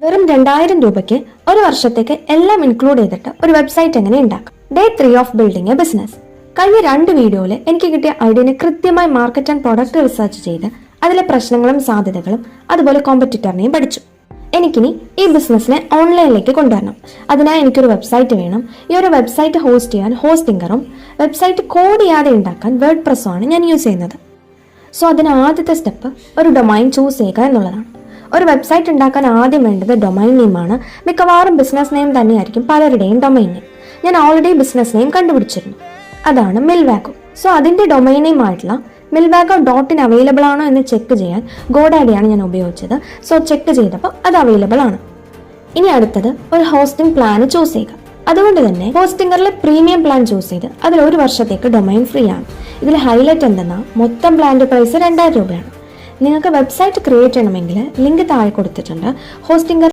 വെറും 2000 രൂപയ്ക്ക് ഒരു വർഷത്തേക്ക് എല്ലാം ഇൻക്ലൂഡ് ചെയ്തിട്ട് ഒരു വെബ്സൈറ്റ് എങ്ങനെ ഉണ്ടാക്കാം. Day 3 of building A business. കഴിഞ്ഞ 2 വീഡിയോയിൽ എനിക്ക് കിട്ടിയ ഐഡിയനെ കൃത്യമായി മാർക്കറ്റ് ആൻഡ് പ്രൊഡക്റ്റ് റിസർച്ച് ചെയ്ത് അതിലെ പ്രശ്നങ്ങളും സാധ്യതകളും അതുപോലെ കോമ്പറ്റിറ്ററിനെയും പഠിച്ചു. എനിക്കിനി ഈ ബിസിനസ്സിനെ ഓൺലൈനിലേക്ക് കൊണ്ടുവരണം. അതിനായി എനിക്കൊരു വെബ്സൈറ്റ് വേണം. ഈ ഒരു വെബ്സൈറ്റ് ഹോസ്റ്റ് ചെയ്യാൻ ഹോസ്റ്റിംഗറും വെബ്സൈറ്റ് കോഡ് ചെയ്യാതെ ഉണ്ടാക്കാൻ വേർഡ് പ്രസ്സുമാണ് ഞാൻ യൂസ് ചെയ്യുന്നത്. സോ അതിന് ആദ്യത്തെ സ്റ്റെപ്പ് ഒരു ഡൊമൈൻ ചൂസ് ചെയ്യുക എന്നുള്ളതാണ്. ഒരു വെബ്സൈറ്റ് ഉണ്ടാക്കാൻ ആദ്യം വേണ്ടത് ഡൊമൈൻ നെയിമാണ്. മിക്കവാറും ബിസിനസ് നെയിം തന്നെയായിരിക്കും പലരുടെയും ഡൊമൈൻ നെയിം. ഞാൻ ഓൾറെഡി ബിസിനസ് നെയിം കണ്ടുപിടിച്ചിരുന്നു. അതാണ് മിൽവാഗോ. സോ അതിൻ്റെ ഡൊമൈൻ നെയിം ആയിട്ടുള്ള milvago.in അവൈലബിൾ ആണോ എന്ന് ചെക്ക് ചെയ്യാൻ ഗോഡാഡിയാണ് ഞാൻ ഉപയോഗിച്ചത്. സോ ചെക്ക് ചെയ്തപ്പോൾ അത് അവൈലബിൾ ആണ്. ഇനി അടുത്തത് ഒരു ഹോസ്റ്റിംഗ് പ്ലാൻ ചൂസ് ചെയ്യുക. അതുകൊണ്ട് തന്നെ ഹോസ്റ്റിംഗറിൽ പ്രീമിയം പ്ലാൻ ചൂസ് ചെയ്ത് അതിൽ 1 വർഷത്തേക്ക് ഡൊമൈൻ ഫ്രീ ആണ്. ഇതിൽ ഹൈലൈറ്റ് എന്തെന്നാൽ മൊത്തം പ്ലാന്റെ പ്രൈസ് 2000 രൂപയാണ്. നിങ്ങൾക്ക് വെബ്സൈറ്റ് ക്രിയേറ്റ് ചെയ്യണമെങ്കിൽ ലിങ്ക് താഴെ കൊടുത്തിട്ടുണ്ട്. ഹോസ്റ്റിംഗർ